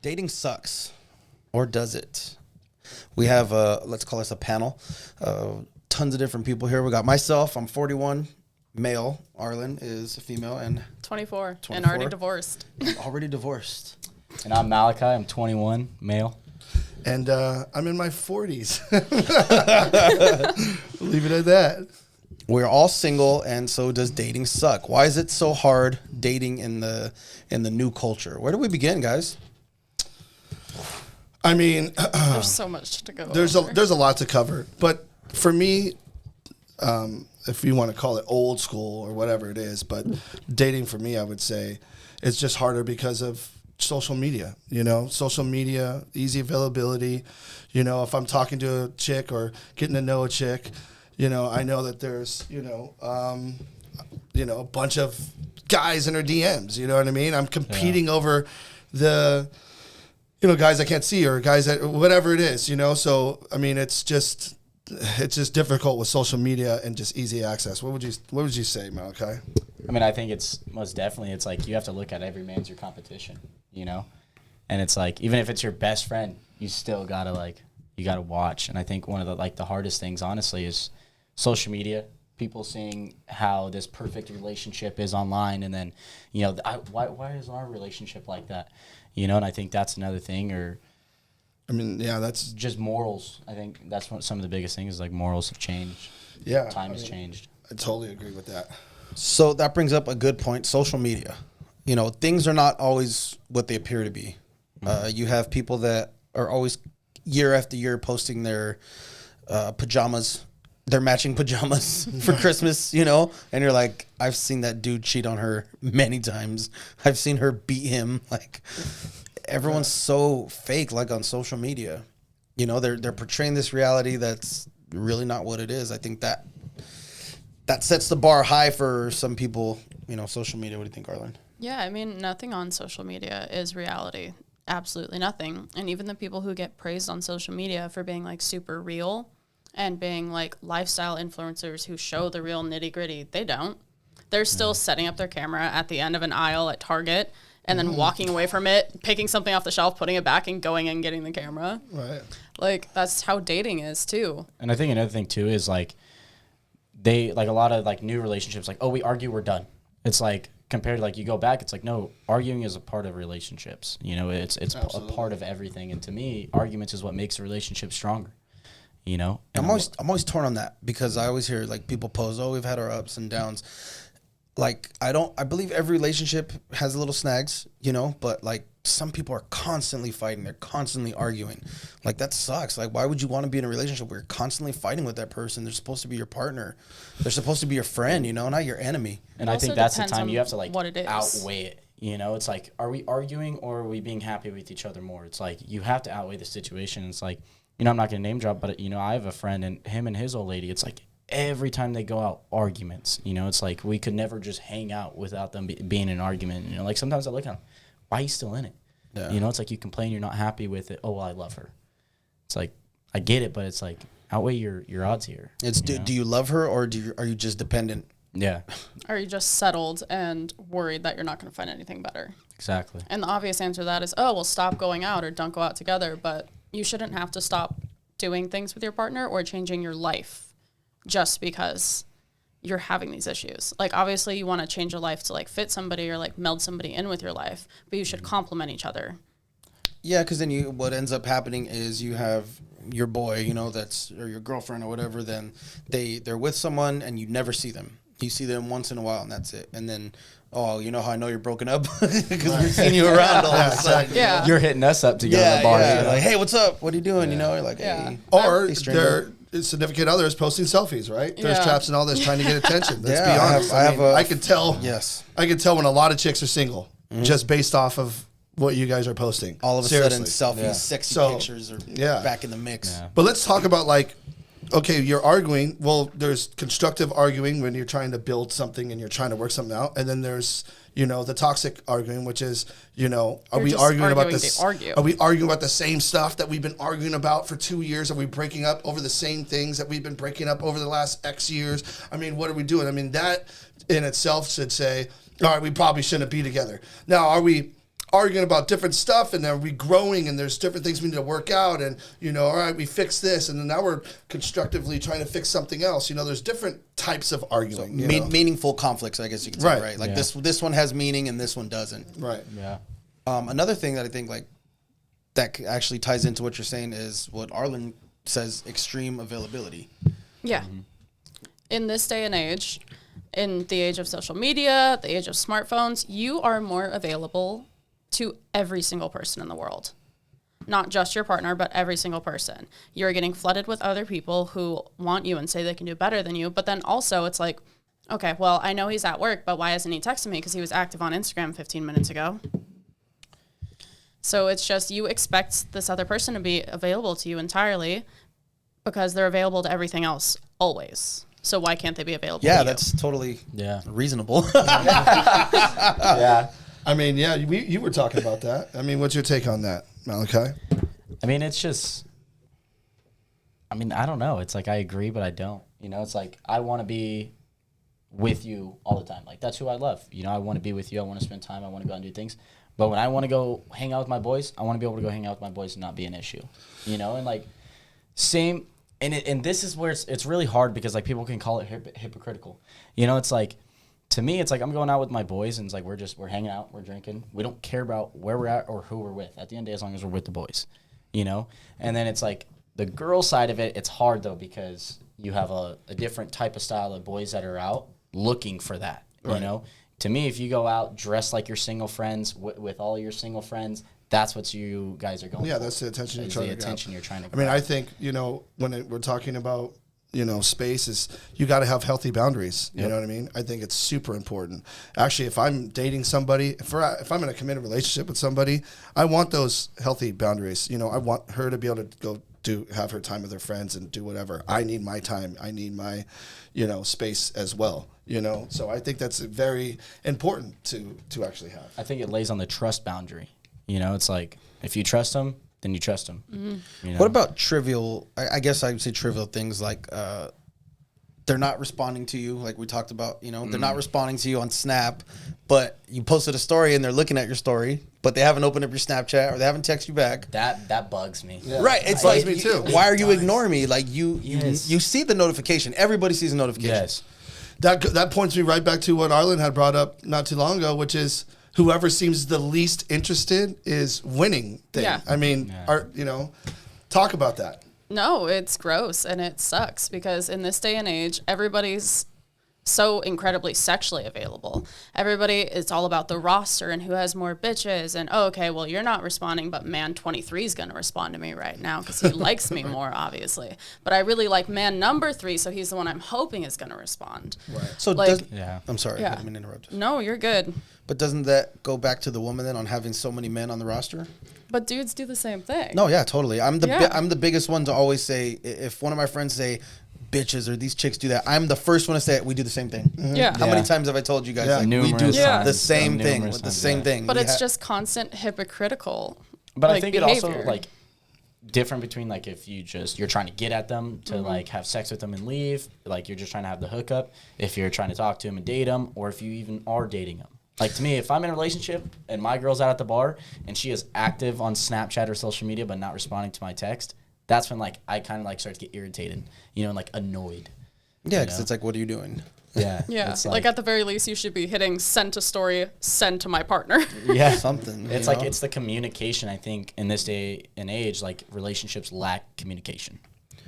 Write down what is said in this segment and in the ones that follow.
Dating sucks, or does it? We have let's call this a panel. Tons of different people here. We got myself. I'm 41, male. Arlen is a female and 24. And already divorced. Already divorced. And I'm Malachi. I'm 21, male. And I'm in my 40s. Leave it at that. We're all single, and so does dating suck. Why is it so hard dating in the new culture? Where do we begin, guys? I mean, there's so much to go there's over. a lot to cover. But for me, if you want to call it old school or whatever it is, but dating for me, I would say it's just harder because of social media. You know, social media, easy availability. You know, if I'm talking to a chick or getting to know a chick, you know, I know that there's, a bunch of guys in her DMs. You know what I mean? I'm competing over the, guys I can't see or guys that whatever it is. You know, so I mean, it's just difficult with social media and just easy access. What would you say, Malachi? I mean, I think it's most definitely. It's like you have to look at every man's your competition. You know, and it's like even if it's your best friend, you still gotta you gotta watch. And I think one of the hardest things, honestly, is social media, people seeing how this perfect relationship is online, and then, why is our relationship like that? And I think that's another thing, or I mean, yeah, that's just morals. I think that's some of the biggest things, like morals have changed. Yeah. Time has changed. I totally agree with that. So that brings up a good point, social media. Things are not always what they appear to be. You have people that are always year after year posting their pajamas, their matching pajamas for Christmas, and you're like, I've seen that dude cheat on her many times. I've seen her beat him. Like, everyone's so fake, on social media. They're portraying this reality that's really not what it is. I think that sets the bar high for some people, social media. What do you think, Arlen? Yeah, I mean, nothing on social media is reality. Absolutely nothing. And even the people who get praised on social media for being super real and being lifestyle influencers who show the real nitty gritty, they don't. They're still setting up their camera at the end of an aisle at Target and then walking away from it, picking something off the shelf, putting it back, and going and getting the camera. Right. That's how dating is too. And I think another thing too is they a lot of new relationships, we argue, we're done. It's compared to you go back, it's no, arguing is a part of relationships. It's a part of everything. And to me, arguments is what makes a relationship stronger. And I'm always torn on that, because I always hear people pose, we've had our ups and downs. I believe every relationship has little snags, but some people are constantly fighting. They're constantly arguing. That sucks. Why would you want to be in a relationship where you're constantly fighting with that person? They're supposed to be your partner. They're supposed to be your friend, not your enemy. And I think that's the time you have to what it is. outweigh it. It's are we arguing or are we being happy with each other more? It's you have to outweigh the situation. It's I'm not going to name drop, but I have a friend, and him and his old lady, it's every time they go out, arguments. It's we could never just hang out without them being in an argument. Sometimes I look at them, why are you still in it? Yeah. It's you complain you're not happy with it. Oh, well, I love her. It's I get it, but it's outweigh your odds here. It's do you love her, or are you just dependent? Yeah. Are you just settled and worried that you're not going to find anything better? Exactly. And the obvious answer to that is, stop going out or don't go out together. But you shouldn't have to stop doing things with your partner or changing your life just because you're having these issues. Obviously you want to change your life to fit somebody or meld somebody in with your life, but you should complement each other. Yeah, because then what ends up happening is you have your boy, or your girlfriend or whatever, then they're with someone and you never see them. You see them once in a while and that's it. And then, how I know you're broken up? Because we've seen you around all of a sudden. Yeah. You're hitting us up to go to the bar. Yeah. Hey, what's up? What are you doing? Yeah. You're hey. Or hey, stranger. their significant other is posting selfies, right? Thirst traps and all this, trying to get attention. Let's be Yeah, honest. I can tell. Yes. I can tell when a lot of chicks are single, just based off of what you guys are posting. All of a Seriously. sudden, selfies, sexy pictures are back in the mix. Yeah. But let's talk about okay, you're arguing. Well, there's constructive arguing when you're trying to build something and you're trying to work something out. And then there's, the toxic arguing, which is, are we arguing about this? Are we arguing about the same stuff that we've been arguing about for 2 years? Are we breaking up over the same things that we've been breaking up over the last X years? I mean, what are we doing? That in itself should say, all right, we probably shouldn't be together. Now, are we arguing about different stuff, and then we growing, and there's different things we need to work out, and all right, we fixed this, and then now we're constructively trying to fix something else. There's different types of arguing. Meaningful conflicts, I guess you could say, right? Like this one has meaning and this one doesn't. Right. Yeah. Another thing that I think that actually ties into what you're saying is what Arlen says: extreme availability. Yeah. In this day and age, in the age of social media, the age of smartphones, you are more available to every single person in the world. Not just your partner, but every single person. You're getting flooded with other people who want you and say they can do better than you. But then also it's like, okay, well, I know he's at work, but why hasn't he texted me? Because he was active on Instagram 15 minutes ago. So it's just you expect this other person to be available to you entirely because they're available to everything else always. So why can't they be available to you? Yeah, that's totally reasonable. Yeah. I mean, yeah, you were talking about that. I mean, what's your take on that, Malachi? I mean, it's just, I don't know. It's like I agree, but I don't. It's like I want to be with you all the time. Like, that's who I love. I want to be with you. I want to spend time. I want to go out and do things. But when I want to go hang out with my boys, I want to be able to go hang out with my boys and not be an issue. And like, same, and this is where it's really hard because like people can call it hypocritical. It's like, to me, it's like I'm going out with my boys and it's like we're hanging out, we're drinking. We don't care about where we're at or who we're with at the end of the day as long as we're with the boys, And then it's like the girl side of it, it's hard though because you have a different type of style of boys that are out looking for that, To me, if you go out dressed like your single friends with all your single friends, that's what you guys are going for. Yeah, that's the attention you're trying to grab. You're trying to grab. I mean, I think, when we're talking about space is you got to have healthy boundaries. You know what I mean? I think it's super important. Actually, if I'm dating somebody, if I'm in a committed relationship with somebody, I want those healthy boundaries. I want her to be able to go have her time with her friends and do whatever. I need my time. I need my, space as well. So I think that's very important to actually have. I think it lays on the trust boundary. It's like if you trust them, then you trust them. Mm-hmm. What about trivial? I guess I would say trivial things like they're not responding to you, like we talked about. They're not responding to you on Snap, but you posted a story and they're looking at your story, but they haven't opened up your Snapchat or they haven't texted you back. That bugs me. Yeah. Right? It's like me too. Why are you ignoring me? Like you see the notification. Everybody sees the notification. Yes. That points me right back to what Arlen had brought up not too long ago, which is whoever seems the least interested is winning thing. Yeah. I mean, talk about that. No, it's gross and it sucks because in this day and age, everybody's so incredibly sexually available. It's all about the roster and who has more bitches. And, okay, well, you're not responding, but man 23 is going to respond to me right now because he likes me more, obviously. But I really like man number 3, so he's the one I'm hoping is going to respond. Right. So, I'm sorry. I didn't mean to interrupt. No, you're good. But doesn't that go back to the woman then on having so many men on the roster? But dudes do the same thing. No, yeah, totally. I'm the biggest one to always say, if one of my friends say, bitches or these chicks do that, I'm the first one to say it. We do the same thing. Mm-hmm. Yeah. How many times have I told you guys we do the same thing with the same thing? But it's just constant hypocritical. But I think behavior. It also like different between like if you're trying to get at them to like have sex with them and leave, like you're just trying to have the hookup. If you're trying to talk to them and date them, or if you even are dating them. Like to me, if I'm in a relationship and my girl's out at the bar and she is active on Snapchat or social media but not responding to my text, that's when like I kind of like start to get irritated, and like annoyed. Yeah, because it's like, what are you doing? Yeah, yeah. Like at the very least, you should be hitting send to story, send to my partner. Yeah, something. It's like it's the communication. I think in this day and age, like relationships lack communication.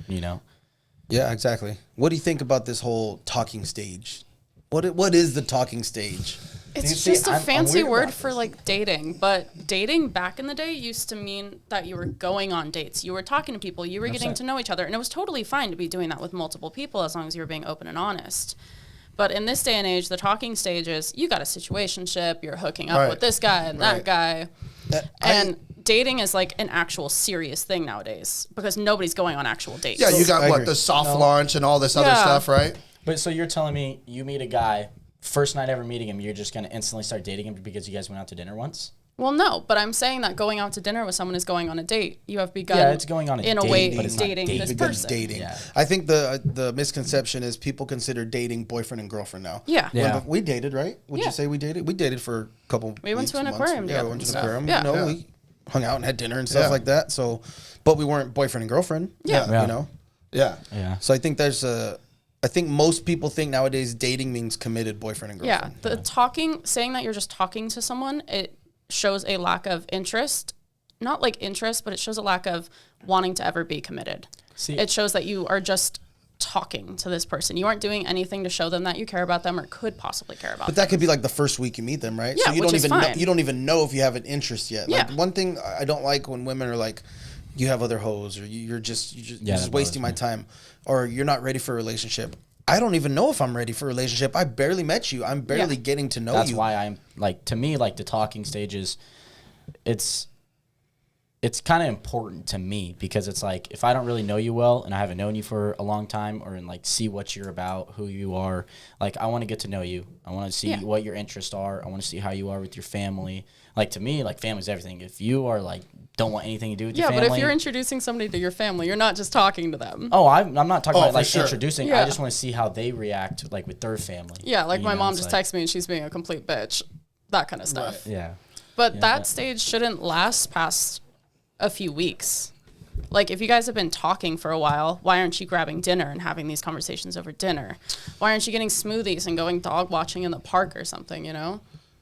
Yeah, exactly. What do you think about this whole talking stage? What is the talking stage? It's just a fancy word for like dating, but dating back in the day used to mean that you were going on dates. You were talking to people, you were getting to know each other, and it was totally fine to be doing that with multiple people as long as you were being open and honest. But in this day and age, the talking stage is you got a situationship, you're hooking up with this guy and that guy. And dating is like an actual serious thing nowadays because nobody's going on actual dates. Yeah, you got the soft launch and all this other stuff, right? But so you're telling me you meet a guy, first night ever meeting him, you're just going to instantly start dating him because you guys went out to dinner once? Well, no, but I'm saying that going out to dinner with someone is going on a date. You have begun. Yeah, it's going on a in date, a way but it's not dating dating. this Begun person. dating. Yeah. I think the misconception is people consider dating boyfriend and girlfriend now. Yeah. Yeah. We dated, right? Would Yeah. you say we dated? We dated for a couple. We went to an months. aquarium Yeah, together we went to and an stuff. aquarium. Yeah. You know, Yeah. we hung out and had dinner and stuff Yeah. like that. So, but we weren't boyfriend and girlfriend. Yeah. Yeah. You know. Yeah. Yeah. So I think I think most people think nowadays dating means committed boyfriend and Yeah, girlfriend. saying that you're just talking to someone, it shows a lack of interest. Not like interest, but it shows a lack of wanting to ever be committed. See, It shows that you are just talking to this person. You aren't doing anything to show them that you care about them or could possibly care about But them. that could be like the first week you meet them, right? Yeah, so you which don't is even know, fine. you don't even know if you have an interest yet. Like Yeah. one thing I don't like when women are like, you have other hoes, or you're just that wasting my bothers time, or you're not ready for a relationship. I don't even know if I'm ready for a relationship. I barely met you. I'm barely Yeah. getting to know that's you. why I'm like, to me, like the talking stages, it's kind of important to me because it's like if I don't really know you well and I haven't known you for a long time or in like see what you're about, who you are, like I want to get to know you. I want to see Yeah. what your interests are. I want to see how you are with your family. Like to me, like family's everything. If you are like don't want anything to do with your Yeah, family, but if you're introducing somebody to your family, you're not just talking to them. oh, I'm not talking about for like sure. introducing. Yeah. I just want to see how they react like with their family. Yeah, like You my know, mom it's just like- texted me and she's being a complete bitch. That kind of stuff. Yeah. But Yeah, that that- stage shouldn't last past a few weeks. Like, if you guys have been talking for a while, why aren't you grabbing dinner and having these conversations over dinner? Why aren't you getting smoothies and going dog watching in the park or something, you know?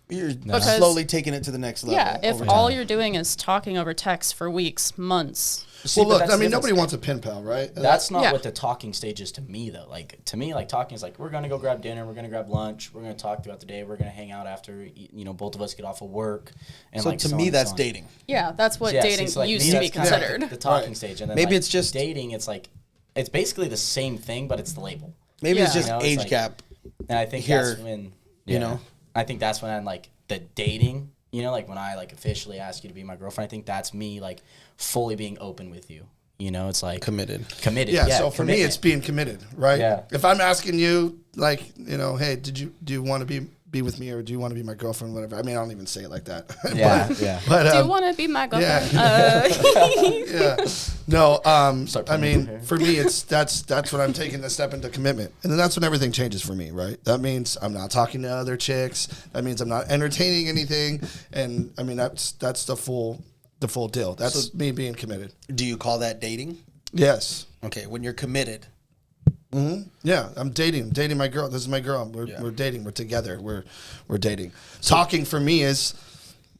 You're Because- slowly taking it to the next level. Yeah, if over all time. you're doing is talking over text for weeks, months. See, Well, but look, that's I the mean, difference. nobody wants a pen pal, right? That's not Yeah. what the talking stage is to me, though. Like to me, like talking is like we're gonna go grab dinner, we're gonna grab lunch, we're gonna talk throughout the day, we're gonna hang out after you know both of us get off of work. And So like to so me, on and that's so on. dating. Yeah, that's what Yeah, see, dating so, like, used me, to be that's kinda like considered. the talking Right. stage, and then Maybe like, it's just- dating. It's like it's basically the same thing, but it's the label. Maybe it's Yeah. just You know, it's age like- gap. And I think Here, that's when you know? I think that's when I'm like the dating. You know, like when I like officially ask you to be my girlfriend. I think that's me like fully being open with you. You know, it's like Committed. Committed. Yeah, so for me, commitment. it's being committed, right? Yeah. If I'm asking you, like, you know, hey, do you want to be with me or do you want to be my girlfriend, whatever? I mean, I don't even say it like that. Yeah, yeah. But Do you want to be my girlfriend? yeah. No, Start I putting it in mean, here. for me, that's when I'm taking the step into commitment, and then that's when everything changes for me, right? That means I'm not talking to other chicks. That means I'm not entertaining anything, and I mean that's the full deal. That's me being committed. Do you call that dating? Yes. Okay, when you're committed. Yeah, I'm dating my girl. This is my girl. We're dating. We're together. We're dating. Talking for me is,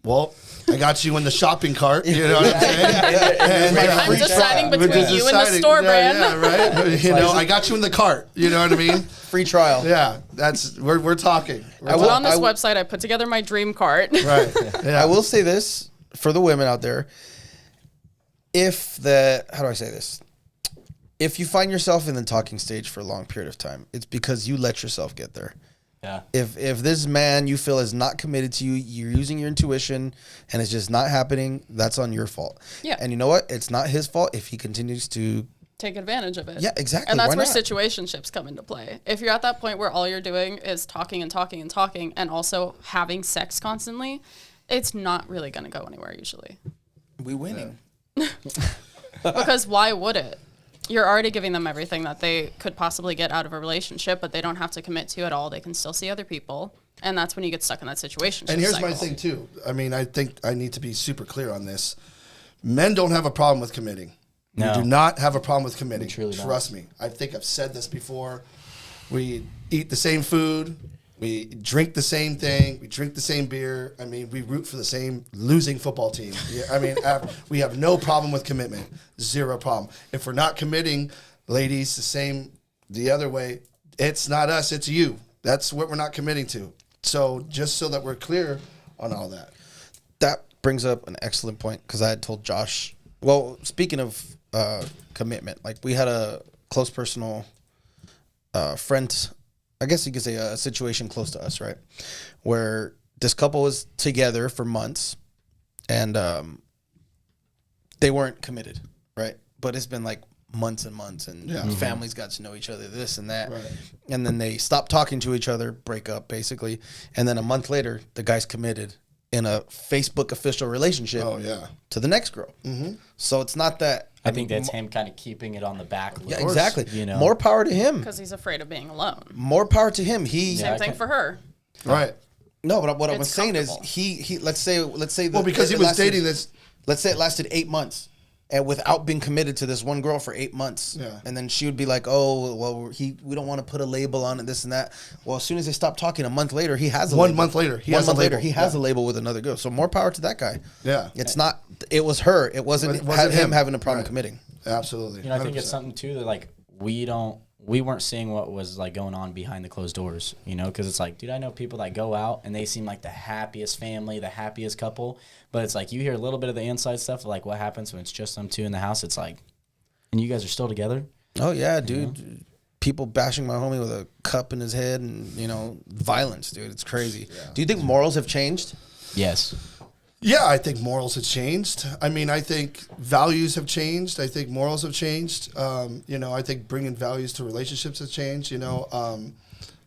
well, I got you in the shopping cart. You know what I'm saying? And, I'm deciding we're between you and the store brand. Yeah, right. You know, I got you in the cart. You know what I mean? Free trial. Yeah, we're talking. I will- on this I will- website, I put together my dream cart. Right. Yeah. I will say this for the women out there. How do I say this? If you find yourself in the talking stage for a long period of time, it's because you let yourself get there. Yeah. If this man you feel is not committed to you, you're using your intuition and it's just not happening, that's on your fault. Yeah. And you know what? It's not his fault if he continues to. Take advantage of it. Yeah, exactly. And that's Why where not? situationships come into play. If you're at that point where all you're doing is talking and talking and talking and also having sex constantly, it's not really going to go anywhere usually. We winning. Because why would it? You're already giving them everything that they could possibly get out of a relationship, but they don't have to commit to at all. They can still see other people. And that's when you get stuck in that situation. And here's my thing too. I mean, I think I need to be super clear on this. Men don't have a problem with committing. No. We do not have a problem with committing. truly don't. Trust me. I think I've said this before. We eat the same food. We drink the same thing. We drink the same beer. I mean, we root for the same losing football team. Yeah, I mean, we have no problem with commitment. Zero problem. If we're not committing, ladies, the other way, it's not us, it's you. That's what we're not committing to. So just so that we're clear on all that. That brings up an excellent point because I had told Josh. Well, speaking of commitment, like we had a close personal friend. I guess you could say a situation close to us, right? Where this couple was together for months and they weren't committed, right? But it's been like months and months and families got to know each other, this and that. Right. And then they stopped talking to each other, break up basically. And then a month later, the guy's committed in a Facebook official relationship to the next girl. So it's not that. I think that's him kind of keeping it on the back. Yeah, exactly. You know, more power to him because he's afraid of being alone. More power to him. Same thing for her. Right. No, but what I was saying is he let's say because he was dating this. Let's say it lasted 8 months. And without being committed to this one girl for 8 months. Yeah. And then she would be like, oh, well, we don't want to put a label on it, this and that. Well, as soon as they stop talking, a month later, he has a label. 1 month later, he has a label with another girl. So more power to that guy. Yeah. It's not, it was her. It wasn't him having a problem committing. Absolutely. You know, I think it's something too that like we weren't seeing what was like going on behind the closed doors, you know, because it's like, dude, I know people that go out and they seem like the happiest family, the happiest couple, but it's like you hear a little bit of the inside stuff of like what happens when it's just them two in the house. It's like, and you guys are still together? Oh, yeah, dude. You know? People bashing my homie with a cup in his head and, you know, violence, dude. It's crazy. Yeah. Do you think morals have changed? Yes. Yeah, I think morals have changed. I mean, I think values have changed. I think morals have changed. You know, I think bringing values to relationships has changed. You know,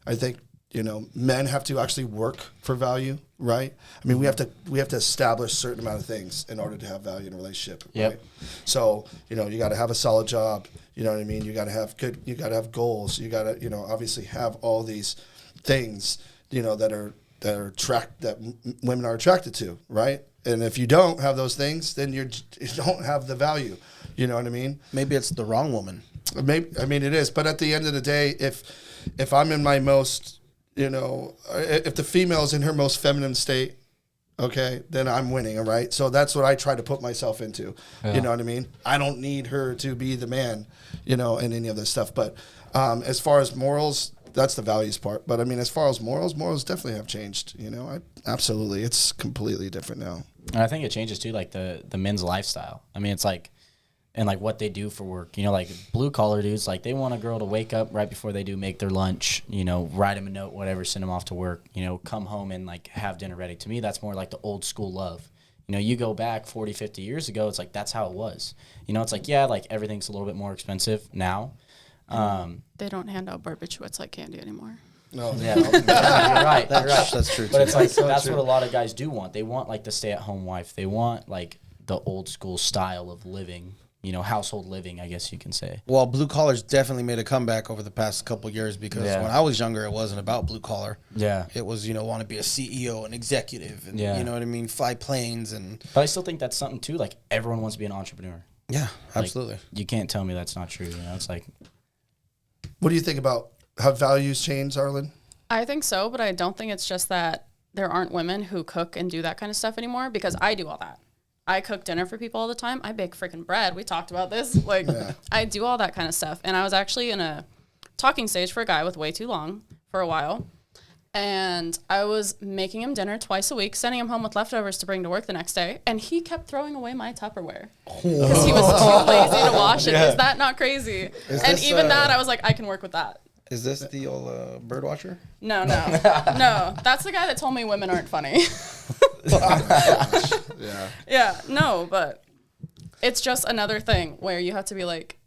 I think, you know, men have to actually work for value, right? I mean, we have to establish a certain amount of things in order to have value in a relationship, right? So, you know, you got to have a solid job. You know what I mean? You got to have goals. You got to, you know, obviously have all these things, you know, that women are attracted to, right? And if you don't have those things, then you don't have the value. You know what I mean? Maybe it's the wrong woman. Maybe, I mean, it is. But at the end of the day, if I'm in my most, you know, if the female is in her most feminine state, okay, then I'm winning, all right? So that's what I try to put myself into. Yeah. You know what I mean? I don't need her to be the man, you know, and any of this stuff. But as far as morals, that's the values part. But I mean, as far as morals definitely have changed. You know, absolutely, it's completely different now. And I think it changes too, like the men's lifestyle. I mean, it's like, and like what they do for work. You know, like blue collar dudes, like they want a girl to wake up right before they do make their lunch. You know, write them a note, whatever, send them off to work. You know, come home and like have dinner ready. To me, that's more like the old school love. You know, you go back 40, 50 years ago, it's like that's how it was. You know, it's like, yeah, like everything's a little bit more expensive now. They don't hand out barbiturates like candy anymore. No. Yeah, you're right. That's true. But it's like that's what a lot of guys do want. They want like the stay-at-home wife. They want like the old school style of living. You know, household living, I guess you can say. Well, blue collar's definitely made a comeback over the past couple of years because when I was younger, it wasn't about blue collar. Yeah. It was, you know, want to be a CEO, an executive, and you know what I mean, fly planes and. But I still think that's something too. Like everyone wants to be an entrepreneur. Yeah, absolutely. Like, you can't tell me that's not true. You know, it's like. What do you think about how values change, Arlen? I think so, but I don't think it's just that there aren't women who cook and do that kind of stuff anymore because I do all that. I cook dinner for people all the time. I bake freaking bread. We talked about this. Like, I do all that kind of stuff. And I was actually in a talking stage for a guy with way too long for a while. And I was making him dinner twice a week, sending him home with leftovers to bring to work the next day. And he kept throwing away my Tupperware because he was too lazy to wash it. Is that not crazy? And even that, I was like, I can work with that. Is this the old bird watcher? No. That's the guy that told me women aren't funny. Yeah, no, but it's just another thing where you have to be like,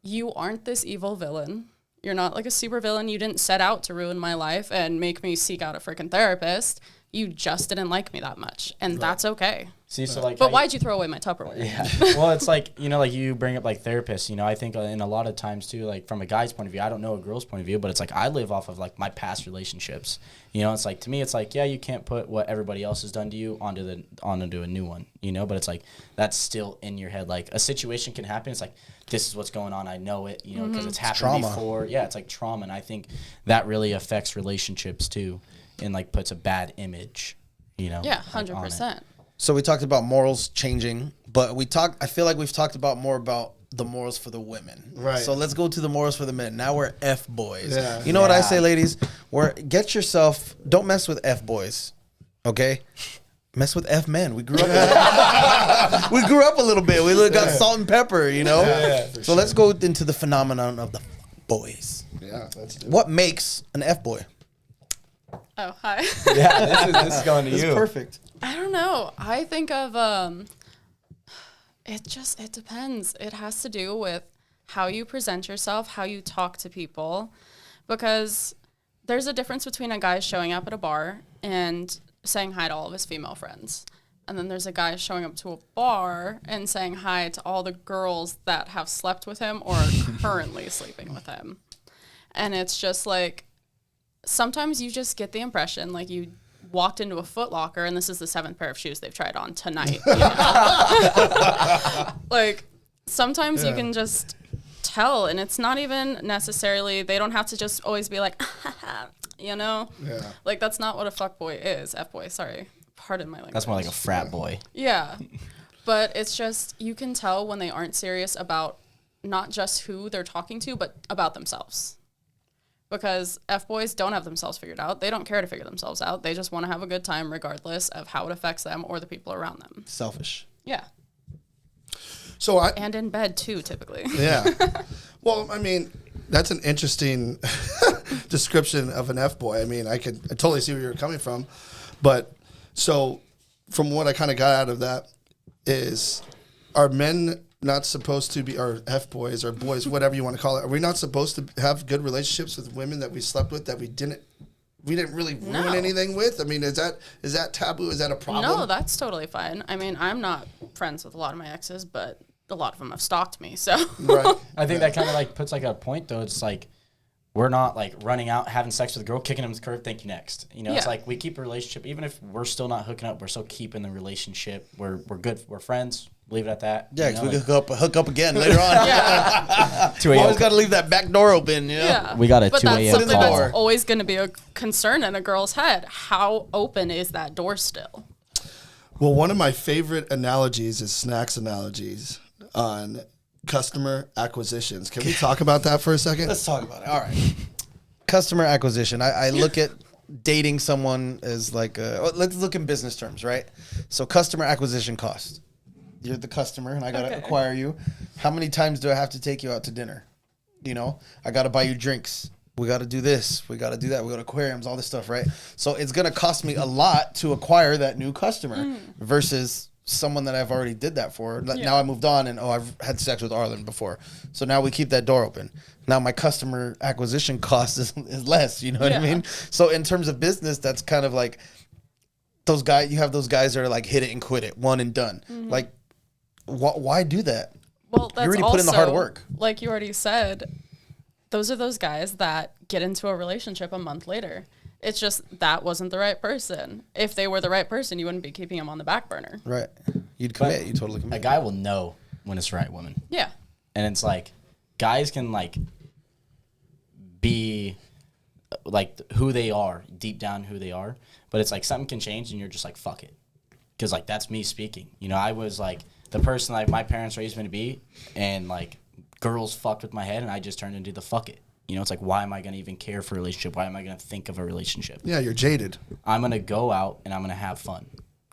you aren't this evil villain. You're not like a super villain. You didn't set out to ruin my life and make me seek out a freaking therapist. You just didn't like me that much, and that's okay. See, so like, but why'd you throw away my Tupperware? Yeah. Well, it's like, you know, like you bring up like therapists, you know, I think in a lot of times too, like from a guy's point of view, I don't know a girl's point of view, but it's like I live off of like my past relationships. You know, it's like to me, it's like, yeah, you can't put what everybody else has done to you onto a new one, you know, but it's like that's still in your head. Like a situation can happen. It's like, this is what's going on. I know it, you know, because it's happened before. Yeah, it's like trauma. And I think that really affects relationships too and like puts a bad image, you know. Yeah, 100%. So we talked about morals changing, but I feel like we've talked about more about the morals for the women. Right. So let's go to the morals for the men. Now we're FBoys. Yeah. You know what I say, ladies? Don't mess with FBoys, okay? Mess with F men. We grew up. We grew up a little bit. We got salt and pepper, you know. So let's go into the phenomenon of the boys. Yeah. What makes an F boy? Oh, hi. Yeah, this is going to you. This is perfect. I don't know. I think of it depends. It has to do with how you present yourself, how you talk to people, because there's a difference between a guy showing up at a bar and saying hi to all of his female friends. And then there's a guy showing up to a bar and saying hi to all the girls that have slept with him or are currently sleeping with him. And it's just like, sometimes you just get the impression like you walked into a Foot Locker and this is the 7th pair of shoes they've tried on tonight. You know? Like, sometimes you can just tell, and it's not even necessarily, they don't have to just always be like, you know? Yeah. Like, that's not what a fuckboy is. F-boy, sorry. Pardon my language. That's more like a frat boy. Yeah. But it's just, you can tell when they aren't serious about not just who they're talking to, but about themselves. Because F-boys don't have themselves figured out. They don't care to figure themselves out. They just want to have a good time regardless of how it affects them or the people around them. Selfish. Yeah. And in bed too, typically. Yeah. Well, I mean, that's an interesting description of an F-boy. I mean, I totally see where you're coming from. But so from what I kind of got out of that is, are men not supposed to be, or F-boys or boys, whatever you want to call it, are we not supposed to have good relationships with women that we slept with that we didn't really ruin anything with? I mean, is that taboo? Is that a problem? No, that's totally fine. I mean, I'm not friends with a lot of my exes, but a lot of them have stalked me, so. Right. I think that kind of like puts like a point though. It's like, we're not like running out, having sex with a girl, kicking him to the curb, thank you, next. You know, it's like we keep a relationship, even if we're still not hooking up, we're still keeping the relationship. We're good, we're friends. Leave it at that. Yeah, because we could hook up again later on. Yeah. 2 a.m. Always got to leave that back door open, you know? Yeah. We got a but 2 that's a.m. something call. that's always going to be a concern in a girl's head. How open is that door still? Well, one of my favorite analogies is Snacks analogies on customer acquisitions. Can we talk about that for a second? Let's talk about it. All right. Customer acquisition. I look at dating someone as like, let's look in business terms, right? So customer acquisition cost. You're the customer and I got to acquire you. How many times do I have to take you out to dinner? You know, I got to buy you drinks. We got to do this. We got to do that. We got aquariums, all this stuff, right? So it's going to cost me a lot to acquire that new customer versus someone that I've already did that for. Now I moved on and, I've had sex with Arlen before. So now we keep that door open. Now my customer acquisition cost is less, you know what I mean? So in terms of business, that's kind of like those guys, you have those guys that are like hit it and quit it, one and done. Like, why do that? Well, that's you already also, put in the hard work. Like you already said, those are those guys that get into a relationship a month later. It's just that wasn't the right person. If they were the right person, you wouldn't be keeping them on the back burner. Right. You'd commit. You totally commit. A guy will know when it's the right woman. Yeah. And it's like, guys can like be like who they are, deep down who they are. But it's like something can change and you're just like, fuck it. Because like, that's me speaking. You know, I was like the person like my parents raised me to be, and like girls fucked with my head and I just turned into the fuck it. You know, it's like, why am I going to even care for a relationship? Why am I going to think of a relationship? Yeah, you're jaded. I'm going to go out and I'm going to have fun.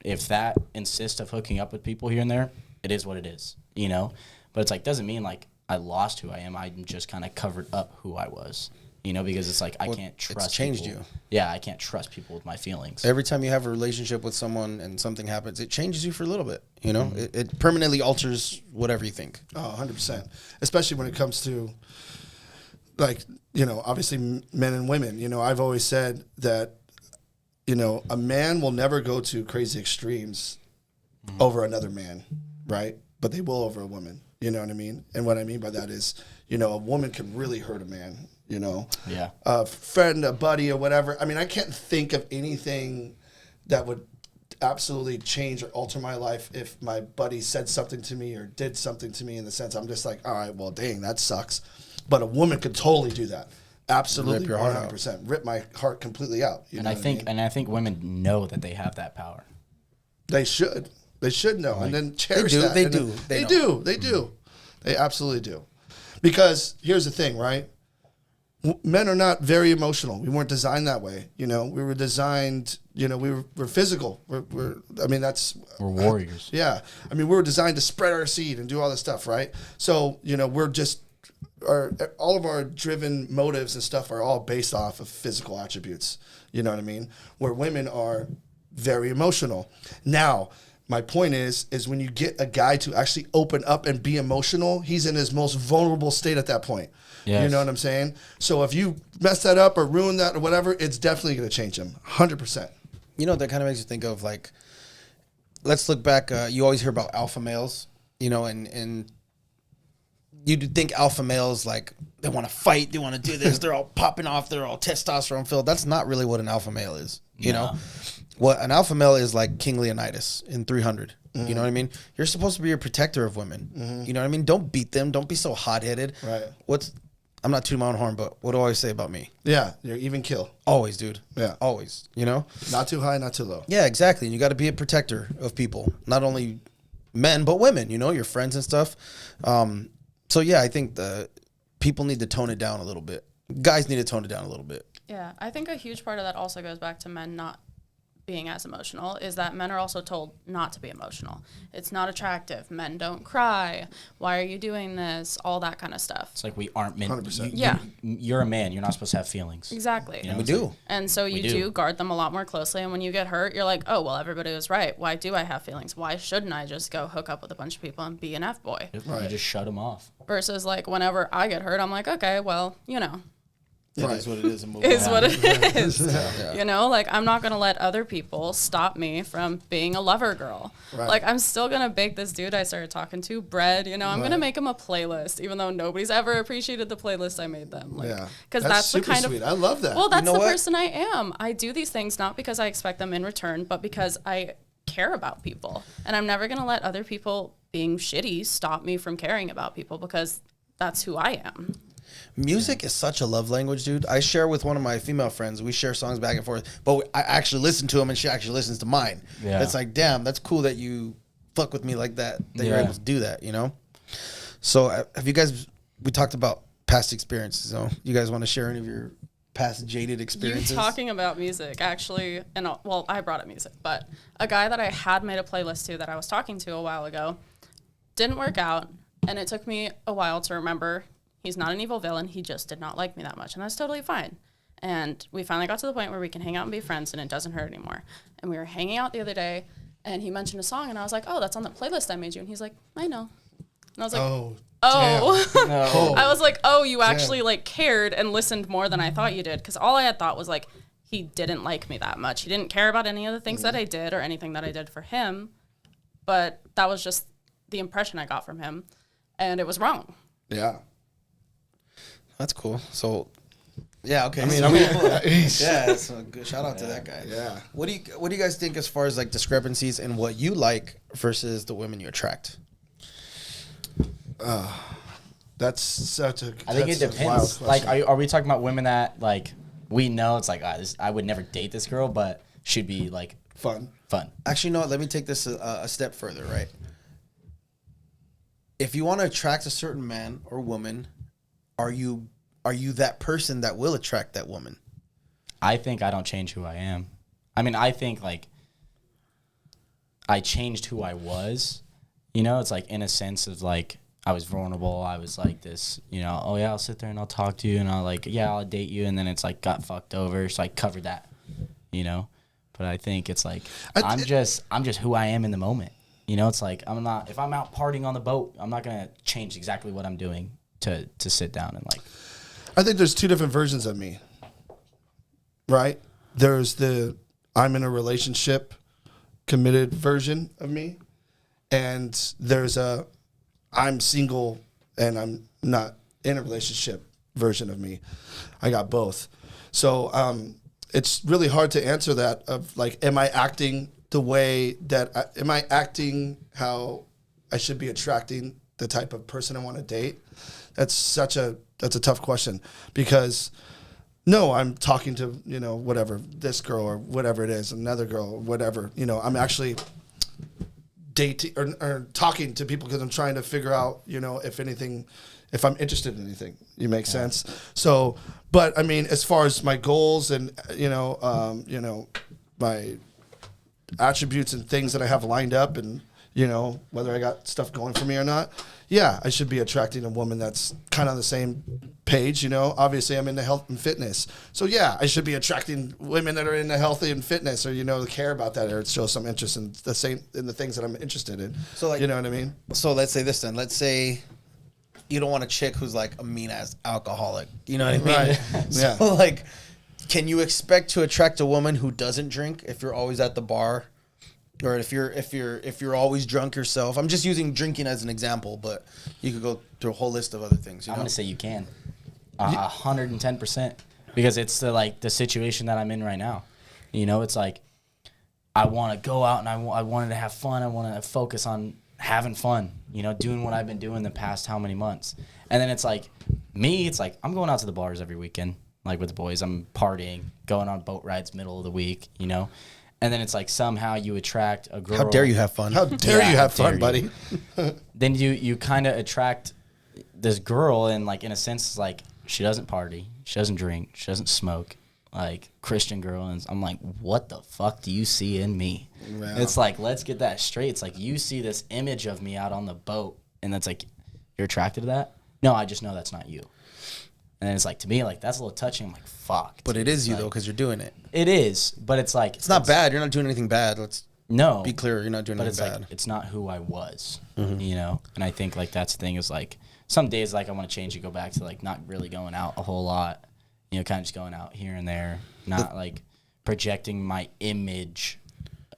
If that insists of hooking up with people here and there, it is what it is, you know? But it's like, doesn't mean like I lost who I am. I'm just kind of covered up who I was, you know, because it's like, I can't trust It's changed people. you. Yeah, I can't trust people with my feelings. Every time you have a relationship with someone and something happens, it changes you for a little bit, you know? It permanently alters whatever you think. Oh, 100%. Especially when it comes to, like, you know, obviously men and women. You know, I've always said that, you know, a man will never go to crazy extremes over another man, right? But they will over a woman. You know what I mean? And what I mean by that is, you know, a woman can really hurt a man, you know? Yeah. A friend, a buddy, or whatever. I mean, I can't think of anything that would absolutely change or alter my life if my buddy said something to me or did something to me, in the sense I'm just like, all right, well, dang, that sucks. But a woman could totally do that. Absolutely, Rip your heart out. 100%. Rip my heart completely out. You know what I think women know that they have that power. They should. They should know, and then cherish do. that. They And do. then- They They know. do. They do. They absolutely do. Because here's the thing, right? Men are not very emotional. We weren't designed that way. You know, we were designed. You know, we're physical. We're. I mean, We're warriors. Yeah. I mean, we were designed to spread our seed and do all this stuff, right? So, you know, we're just all of our driven motives and stuff are all based off of physical attributes. You know what I mean? Where women are very emotional. Now, my point is when you get a guy to actually open up and be emotional, he's in his most vulnerable state at that point. Yes. You know what I'm saying? So if you mess that up or ruin that or whatever, it's definitely going to change him. 100%. You know, that kind of makes you think of like, let's look back. You always hear about alpha males, you know, and you'd think alpha males, like, they want to fight, they want to do this, they're all popping off, they're all testosterone filled. That's not really what an alpha male is, you know? What an alpha male is like King Leonidas in 300. You know what I mean? You're supposed to be a protector of women. You know what I mean? Don't beat them. Don't be so hot-headed. Right. I'm not tooting my own horn, but what do I always say about me? Yeah, you're even kill. Always, dude. Yeah. Always, you know? Not too high, not too low. Yeah, exactly. And you got to be a protector of people, not only men, but women, you know, your friends and stuff. So, yeah, I think the people need to tone it down a little bit. Guys need to tone it down a little bit. Yeah, I think a huge part of that also goes back to men not being as emotional, is that men are also told not to be emotional. It's not attractive. Men don't cry. Why are you doing this? All that kind of stuff. It's like we aren't meant. 100%. You're a man. You're not supposed to have feelings. Exactly. You know, We do. And so you do guard them a lot more closely. And when you get hurt, you're like, oh, well, everybody was right. Why do I have feelings? Why shouldn't I just go hook up with a bunch of people and be an F-boy? You just shut them off. Versus, like, whenever I get hurt, I'm like, okay, well, you know. It is what it is. And move Is on. what it is. You know, like, I'm not going to let other people stop me from being a lover girl. Right. Like, I'm still going to bake this dude I started talking to bread. You know, I'm going to make him a playlist, even though nobody's ever appreciated the playlist I made them. Like, Yeah. because that's the super kind sweet. of. I love that. Well, that's know the what? person I am. I do these things not because I expect them in return, but because I care about people. And I'm never going to let other people being shitty stop me from caring about people, because that's who I am. Music is such a love language, dude. I share with one of my female friends. We share songs back and forth, but I actually listen to them, and she actually listens to mine. Yeah. It's like, damn, that's cool that you fuck with me like that. That you're Yeah. able to do that, you know. So, have you guys? We talked about past experiences. So, you guys want to share any of your past jaded experiences? You talking about music, actually, and well, I brought up music, but a guy that I had made a playlist to that I was talking to a while ago didn't work out, and it took me a while to remember. He's not an evil villain. He just did not like me that much, and that's totally fine. And we finally got to the point where we can hang out and be friends, and it doesn't hurt anymore. And we were hanging out the other day, and he mentioned a song, and I was like, oh, that's on the playlist I made you. And he's like, I know. And I was like, oh. I was like, oh, you actually like cared and listened more than I thought you did. Because all I had thought was like, he didn't like me that much. He didn't care about any of the things that I did or anything that I did for him. But that was just the impression I got from him. And it was wrong. Yeah. That's cool. So, yeah, okay. Yeah. So good. Shout out to that guy. Yeah. What do you guys think as far as like discrepancies in what you like versus the women you attract? That's such a. I think it that's a wild depends. question. Like, are we talking about women that like we know it's like I would never date this girl, but she'd be like fun? Actually, no. Let me take this a step further. Right. If you want to attract a certain man or woman, are you that person that will attract that woman? I think I don't change who I am. I mean, I think like I changed who I was. You know, it's like in a sense of like I was vulnerable. I was like this, you know, oh yeah, I'll sit there and I'll talk to you and I'll like, yeah, I'll date you. And then it's like got fucked over. So I covered that, you know, but I think it's like, I'm just who I am in the moment. You know, it's like, if I'm out partying on the boat, I'm not going to change exactly what I'm doing to sit down and like. I think there's two different versions of me, right? There's the I'm in a relationship committed version of me, and there's a I'm single and I'm not in a relationship version of me. I got both. So it's really hard to answer that of like, am I acting the way that, am I acting how I should be attracting the type of person I want to date? That's a tough question, because no, I'm talking to, you know, whatever, this girl or whatever it is, another girl or whatever, you know, I'm actually dating or talking to people because I'm trying to figure out, you know, if I'm interested in anything. You make sense? So, but I mean, as far as my goals and, you know, my attributes and things that I have lined up and, you know, whether I got stuff going for me or not, yeah, I should be attracting a woman that's kind of on the same page, you know. Obviously, I'm into health and fitness. So, yeah, I should be attracting women that are into healthy and fitness or, you know, care about that or show some interest in the things that I'm interested in. So, like, you know what I mean? So, let's say this then. Let's say you don't want a chick who's like a mean-ass alcoholic. You know what I mean? Right. So, Yeah. like, can you expect to attract a woman who doesn't drink if you're always at the bar, or if you're always drunk yourself? I'm just using drinking as an example, but you could go through a whole list of other things. I'm gonna say you can, 110%, because it's the situation that I'm in right now. You know, it's like I want to go out and I wanted to have fun. I want to focus on having fun. You know, doing what I've been doing the past how many months, and then it's like I'm going out to the bars every weekend. Like with the boys, I'm partying, going on boat rides middle of the week, you know? And then it's like somehow you attract a girl. How dare you have fun? How dare you have fun, buddy? Then you kind of attract this girl, and like in a sense, like she doesn't party, she doesn't drink, she doesn't smoke, like Christian girl. And I'm like, what the fuck do you see in me? Yeah. It's like, let's get that straight. It's like you see this image of me out on the boat, and that's like, you're attracted to that? No, I just know that's not you. And it's like, to me, like, that's a little touching. I'm like, fuck. But it is you, though, because you're doing it. It is, but it's like... It's not bad. You're not doing anything bad. Let's be clear. You're not doing anything bad. But it's like, it's not who I was, you know? And I think, like, that's the thing is, like, some days, like, I want to change and go back to, like, not really going out a whole lot. You know, kind of just going out here and there. Not, like, projecting my image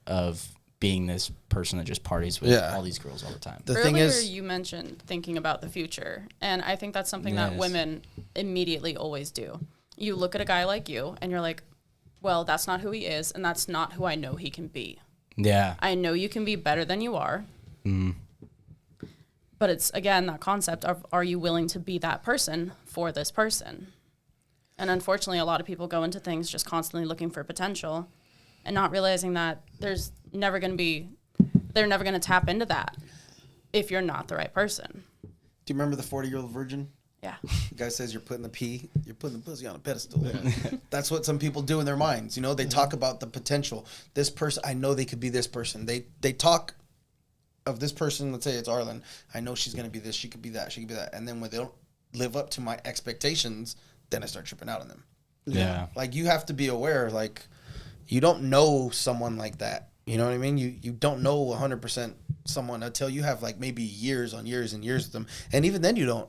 of being this person that just parties with all these girls all the time. The thing is, you mentioned thinking about the future, and I think that's something that women immediately always do. You look at a guy like you, and you're like, well, that's not who he is, and that's not who I know he can be. Yeah. I know you can be better than you are. But it's, again, that concept of, are you willing to be that person for this person? And unfortunately, a lot of people go into things just constantly looking for potential and not realizing that they're never going to tap into that if you're not the right person. Do you remember the 40-year-old virgin? Yeah. The guy says you're putting the pussy on a pedestal. That's what some people do in their minds. You know, they talk about the potential. This person, I know they could be this person. They talk of this person. Let's say it's Arlen. I know she's going to be this. She could be that. She could be that. And then when they don't live up to my expectations, then I start tripping out on them. Yeah. Like, you have to be aware, like, you don't know someone like that. You know what I mean? You don't know 100% someone until you have, like, maybe years on years and years with them. And even then you don't.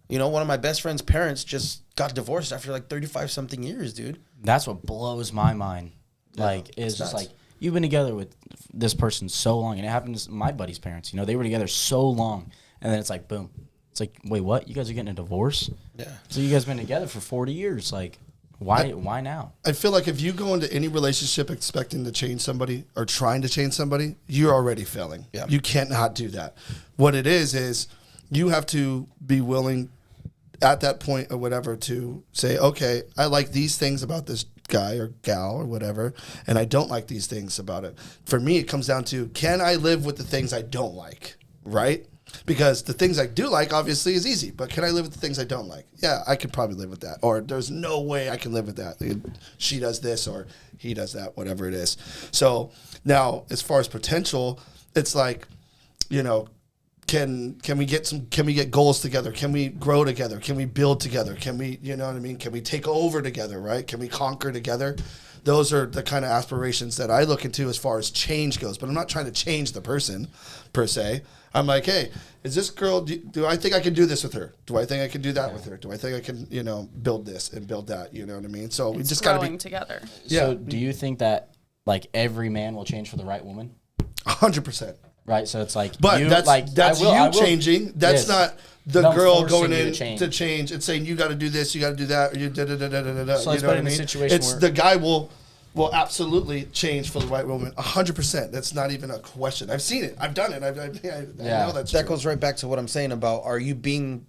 You know, one of my best friend's parents just got divorced after, like, 35-something years, dude. That's what blows my mind. Like, it's just like, you've been together with this person so long. And it happened to my buddy's parents. You know, they were together so long. And then it's like, boom. It's like, wait, what? You guys are getting a divorce? Yeah. So you guys been together for 40 years. Like, why now? I feel like if you go into any relationship expecting to change somebody or trying to change somebody, you're already failing. Yeah. You cannot do that. What it is you have to be willing at that point or whatever to say, okay, I like these things about this guy or gal or whatever, and I don't like these things about it. For me, it comes down to, can I live with the things I don't like, right? Because the things I do like, obviously, is easy. But can I live with the things I don't like? Yeah, I could probably live with that. Or there's no way I can live with that. She does this or he does that, whatever it is. So now, as far as potential, it's like, you know, can we get goals together? Can we grow together? Can we build together? Can we, you know what I mean? Can we take over together, right? Can we conquer together? Those are the kind of aspirations that I look into as far as change goes. But I'm not trying to change the person, per se. I'm like, hey, is this girl, do I think I can do this with her? Do I think I can do that with her? Do I think I can, you know, build this and build that? You know what I mean? So we just got to be together. Yeah. So do you think that, like, every man will change for the right woman? 100%. Right, so it's like, but you, that's like, you changing. That's not the girl going in to change and saying you got to do this, you got to do that, or you da da da da da da. So let's put it in a situation it's the guy will absolutely change for the right woman. 100%. That's not even a question. I've seen it. I've done it. I know that's that true. goes right back to what I'm saying about, are you being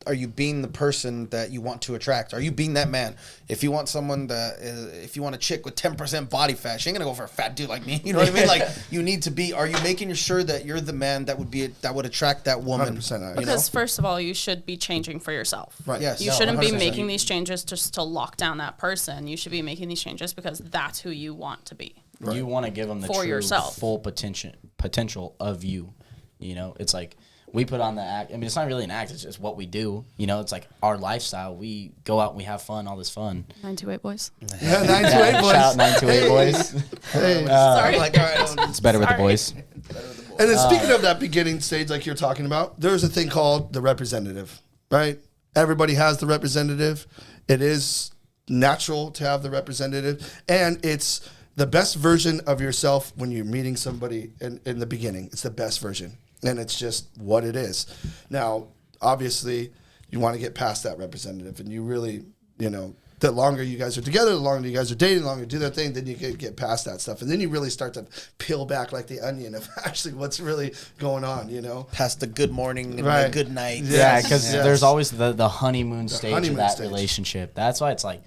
the person that you want to attract? Are you being that man? If you want someone if you want a chick with 10% body fat, she ain't gonna go for a fat dude like me. You know what I mean? Like, you need to be. Are you making sure that you're the man that would attract that woman? 100%. Because first of all, you should be changing for yourself. Right. Yes. You shouldn't be making these changes just to lock down that person. You should be making these changes because that's who you want to be. Right. You want to give them the for yourself. Full potential of you. You know, it's like, we put on the act. I mean, it's not really an act. It's just what we do. You know, it's like our lifestyle. We go out and we have fun, all this fun. 928 boys. Yeah, 928 boys. Shout out 928 boys. Hey. Sorry. Like, all right, It's better with the boys. And then speaking of that beginning stage like you're talking about, there's a thing called the representative, right? Everybody has the representative. It is natural to have the representative, and it's the best version of yourself when you're meeting somebody in the beginning. It's the best version, and it's just what it is. Now, obviously, you want to get past that representative, and you really, the longer you guys are together, the longer you guys are dating, the longer you do that thing, then you get past that stuff. And then you really start to peel back like the onion of actually what's really going on, Past the good morning and Right. the good night. Yeah, because Yes. there's always the honeymoon stage honeymoon of that stage. relationship. That's why it's like,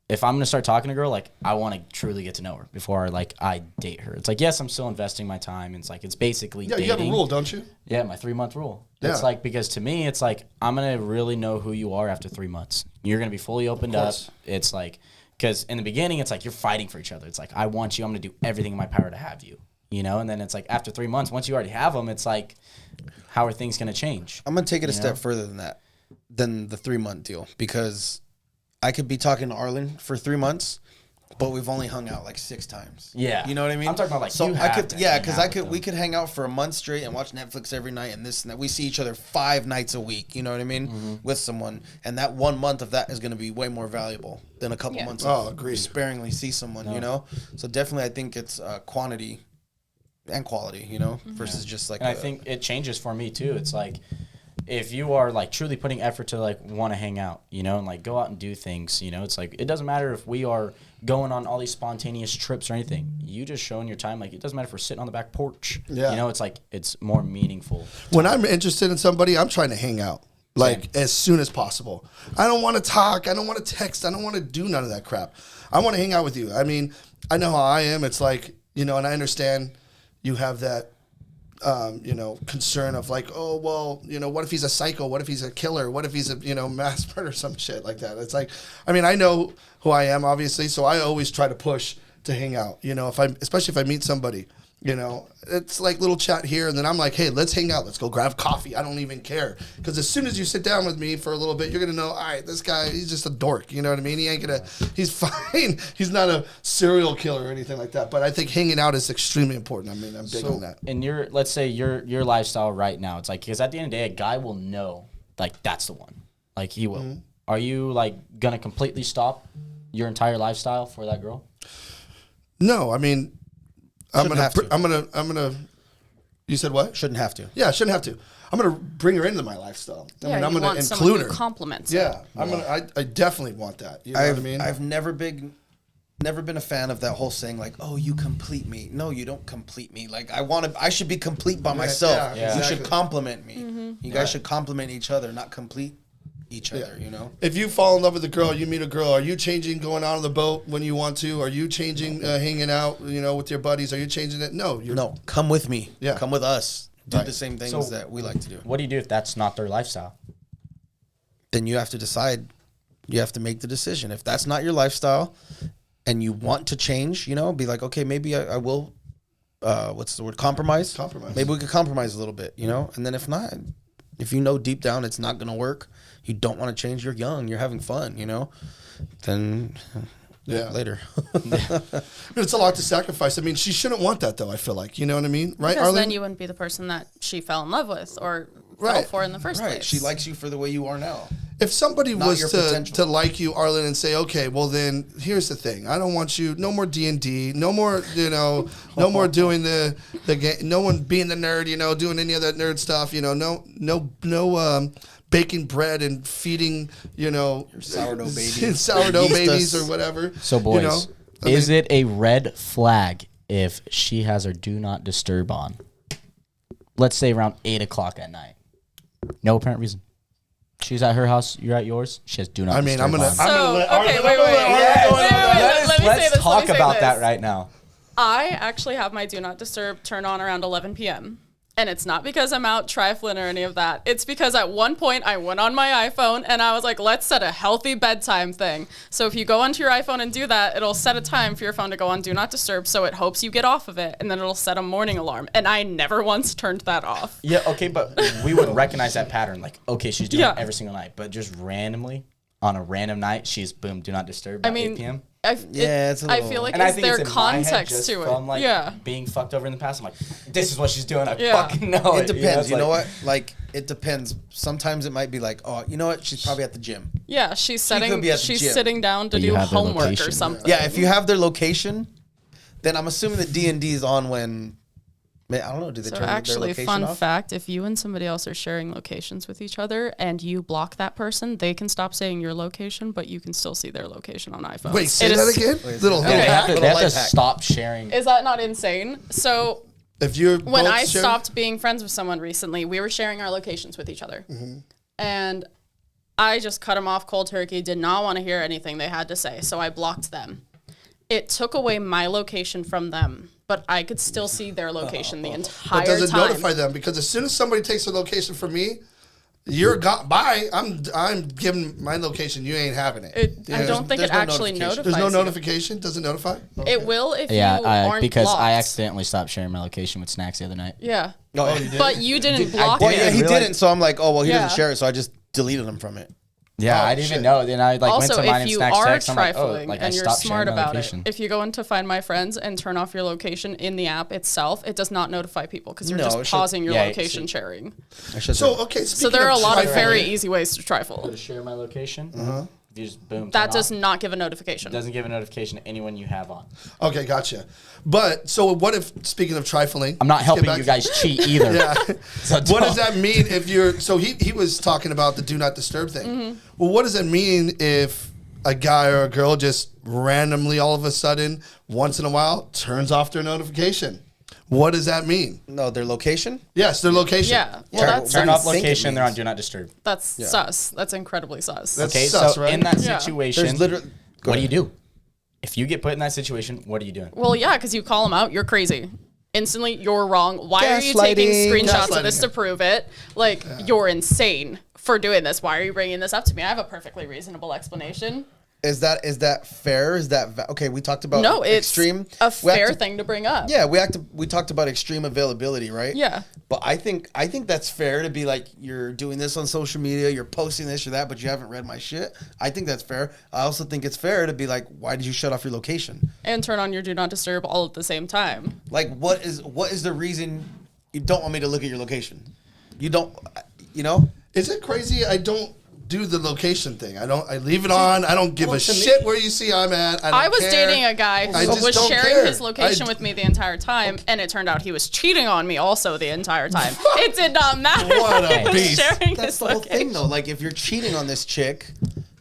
if I'm gonna start talking to a girl, like I want to truly get to know her before like I date her. It's like, yes, I'm still investing my time. It's like it's basically Yeah, dating. you have a rule, don't you? Yeah, my 3-month rule. Yeah. It's like, because to me, it's like I'm gonna really know who you are after 3 months. You're gonna be fully opened up. course. It's like, because in the beginning, it's like you're fighting for each other. It's like, I want you. I'm gonna do everything in my power to have you. And then it's like after 3 months, once you already have them, it's like, how are things gonna change? I'm gonna take it a step further than that, than the 3-month deal, because I could be talking to Arlen for 3 months, but we've only hung out like 6 times. Yeah. You know what I mean? I'm talking about, like, so you I have could, to yeah, hang because out with them. we could hang out for a month straight and watch Netflix every night and this and that. We see each other 5 nights a week. You know what I mean? Mm-hmm. With someone, and that 1 month of that is going to be way more valuable than a couple Yeah. months. Oh, of agreed. sparingly see someone. So definitely, I think it's quantity and quality. Versus just like. And I think it changes for me too. It's like, if you are like truly putting effort to like want to hang out, and like go out and do things, it's like, it doesn't matter if we are going on all these spontaneous trips or anything. You just showing your time. Like, it doesn't matter if we're sitting on the back porch. Yeah. It's like, it's more meaningful. When I'm interested in somebody, I'm trying to hang out like as soon as possible. I don't want to talk. I don't want to text. I don't want to do none of that crap. I want to hang out with you. I mean, I know how I am. It's like, and I understand you have that, concern of like, oh, well, what if he's a psycho? What if he's a killer? What if he's a, mass murder, some shit like that? It's like, I mean, I know who I am, obviously, so I always try to push to hang out, especially if I meet somebody, it's like little chat here, and then I'm like, hey, let's hang out. Let's go grab coffee. I don't even care. Because as soon as you sit down with me for a little bit, you're going to know, all right, this guy, he's just a dork. You know what I mean? He's fine. He's not a serial killer or anything like that. But I think hanging out is extremely important. I mean, I'm big on that. And let's say your lifestyle right now, it's like, because at the end of the day, a guy will know, like, that's the one. Like, he will. Mm-hmm. Are you, like, going to completely stop your entire lifestyle for that girl? No, I mean, I'm Shouldn't gonna. You said what? shouldn't have to. Yeah, I shouldn't have to. I'm gonna bring her into my lifestyle. I mean, I'm you gonna want someone include who her. compliments it. Yeah, I definitely want that. You know what I mean? I've never been a fan of that whole saying like, oh, you complete me. No, you don't complete me. Like, I should be complete by myself. yeah, You exactly. should compliment me. Mm-hmm. You guys should compliment each other, not complete each other. If you fall in love with a girl, you meet a girl, are you changing going out on the boat when you want to? Are you changing hanging out, with your buddies? Are you changing it? No, No, come with me. Yeah. Come with us. Do Right. the same things So- that we like to do. What do you do if that's not their lifestyle? Then you have to decide. You have to make the decision. If that's not your lifestyle and you want to change, be like, okay, maybe I will, what's the word? Compromise? Compromise. Maybe we could compromise a little bit, And then if not, if deep down it's not going to work, you don't want to change, you're young, you're having fun, then Yeah. later. It's a lot to sacrifice. I mean, she shouldn't want that, though, I feel like. You know what I mean? Right, Because Arlen? then you wouldn't be the person that she fell in love with or fell Right. for in the first Right. place. She likes you for the way you are now. If somebody Not was your to potential. like you, Arlen, and say, okay, well then here's the thing: I don't want you. No more D&D. No more, no more doing the game. No one being the nerd. Doing any of that nerd stuff. No baking bread and feeding. Sourdough babies. sourdough Yeast babies us. or whatever. So, boys, is it a red flag if she has her do not disturb on? Let's say around 8 o'clock at night. No apparent reason. She's at her house, you're at yours. She has do not I mean, disturb I'm gonna. on. I'm gonna let Arlen- okay, I'm wait, gonna wait, let Arlen yes. go in on that. Let me say Let's this, talk let me say about this. that right now. I actually have my do not disturb turn on around 11 p.m. And it's not because I'm out trifling or any of that. It's because at one point I went on my iPhone and I was like, let's set a healthy bedtime thing. So if you go onto your iPhone and do that, it'll set a time for your phone to go on do not disturb. So it hopes you get off of it and then it'll set a morning alarm. And I never once turned that off. Yeah, okay, but we would recognize that pattern. Like, okay, she's doing Yeah. it every single night. But just randomly, on a random night, she's boom, do not disturb I at mean, 8 p.m. it's a I little, feel like And I is think there it's in my head context just to it? from like being fucked over in the past. I'm like, this is what she's doing. I fucking know it depends. You know like, what? Like, it depends. Sometimes it might be like, oh, you know what? She's probably at the gym. Yeah, she's could be at the she's gym. sitting down to But you do have their homework or location. something. Yeah, if you have their location, then I'm assuming that D&D is on when. I don't know. Do they So turn actually, their location fun off? fact: if you and somebody else are sharing locations with each other, and you block that person, they can stop saying your location, but you can still see their location on iPhone. Wait, say that again. Little they have to, Little they have to life hack. stop sharing. Is that not insane? So If you're when both I sharing- stopped being friends with someone recently, we were sharing our locations with each other. Mm-hmm. And I just cut them off cold turkey, did not want to hear anything they had to say, so I blocked them. It took away my location from them, but I could still see their location the entire but does it time. notify them? Because as soon as somebody takes a location from me, you're gone. Bye. I'm giving my location. You ain't having it. I don't think there's it no actually notification. notifies There's no you. notification. Does it notify? It will if you Yeah, aren't because blocked. I accidentally stopped sharing my location with Snacks the other night. Yeah. No, But you didn't block well, it. yeah, he Really? didn't. So I'm like, oh, well, he Yeah. doesn't share it, so I just deleted him from it. Yeah, Oh, I didn't shit. even know. Then I like Also, went to mine if and you Snacks are text. I'm like, trifling oh, like I and you're stopped smart sharing my about location. it, if you go into Find My Friends and turn off your location in the app itself, it does not notify people because you're No, it just should- pausing your yeah, location sharing. I should So okay. So there are a lot of very trifling- easy ways to trifle. To share my location. If you just boom. That turn does off, not give a notification. doesn't give a notification to anyone you have on. Okay, gotcha. But so what if? Speaking of trifling, I'm not let's helping get back- you guys cheat either. Yeah. So What don't- does that mean if you're? So he was talking about the do not disturb thing. Mm-hmm. Well, what does it mean if a guy or a girl just randomly, all of a sudden, once in a while, turns off their notification? What does that mean? No, their location? Yes, their location. Yeah. Well, Turn- that's Turn What off do you think it location. They're on means? Do Not Disturb. that's sus. That's incredibly sus. That's Okay, sus, so right? in that Yeah. situation, There's literally. what do you do? If you get put in that situation, what are you doing? Well, yeah, because you call them out, you're crazy. Instantly, you're wrong. Why are you taking Gaslighting. screenshots of this Gaslighting. to prove it? Like, you're insane for doing this. Why are you bringing this up to me? I have a perfectly reasonable explanation. Is that fair? Is that okay? We talked about No, it's extreme. a we have fair to- thing to bring up. Yeah, we talked about extreme availability, right? Yeah. But I think that's fair to be like, you're doing this on social media, you're posting this or that, but you haven't read my shit. I think that's fair. I also think it's fair to be like, why did you shut off your location? And turn on your Do Not Disturb all at the same time. Like, what is the reason you don't want me to look at your location? You don't, you know? Is it crazy? I don't do the location thing. I leave it on. I don't give a shit where you see I'm at. I was care. dating a guy I who just was don't sharing care. his location with me the entire time, and it turned out he was cheating on me also the entire time. It did not matter What that a he was beast. sharing That's his the whole location. thing, though. Like, if you're cheating on this chick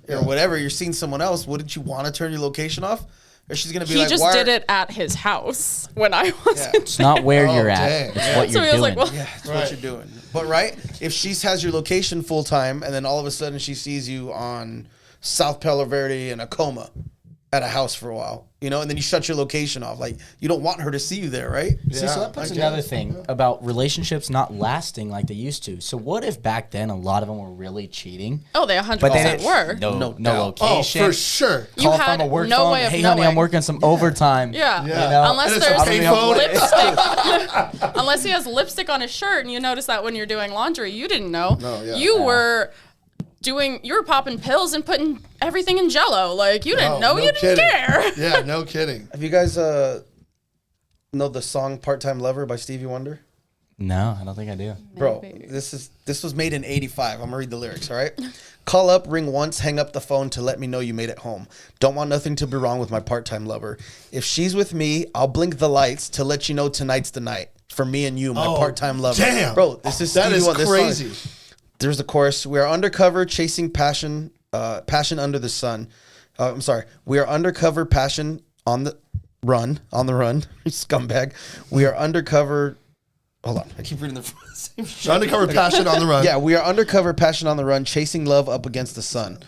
or whatever, you're seeing someone else, wouldn't you want to turn your location off? Or she's going to be He like, just why did it at his house when I wasn't. It's not where you're at. dang. It's what So you're he was doing. like, well, Yeah, that's Right. what you're doing. But right, if she has your location full time, and then all of a sudden she sees you on South Palo Verde in a coma at a house for a while, you know, and then you shut your location off, like, you don't want her to see you there, right? See, so that puts I another guess. thing about relationships not lasting like they used to. So what if back then a lot of them were really cheating? oh, they 100% But then were. no doubt. Oh, location. for sure. You Call had from a work no phone. way of Hey, honey, I'm knowing. working some overtime. Yeah. Yeah. You know? Unless And it's a there's payphone. lipstick. Unless he has lipstick on his shirt and you notice that when you're doing laundry, you didn't know. No, yeah. You were popping pills and putting everything in Jell-O. Like, you didn't Oh, know, no you didn't kidding. care. Yeah, no kidding. Have you guys know the song "Part-Time Lover" by Stevie Wonder? No, I don't think I do. Bro, this was made in '85. I'm gonna read the lyrics. All right. Call up, ring once, hang up the phone to let me know you made it home. Don't want nothing to be wrong with my part-time lover. If she's with me, I'll blink the lights to let you know tonight's the night for me and you, my Oh, part-time lover. damn. Bro, this is That Stevie is Wonder. This song- crazy. There's the chorus. We are undercover, chasing passion, passion under the sun. I'm sorry. We are undercover, passion on the run, scumbag. We are undercover. Hold on, I keep reading the same shit. Undercover passion on the run. Yeah, we are undercover, passion on the run, chasing love up against the sun.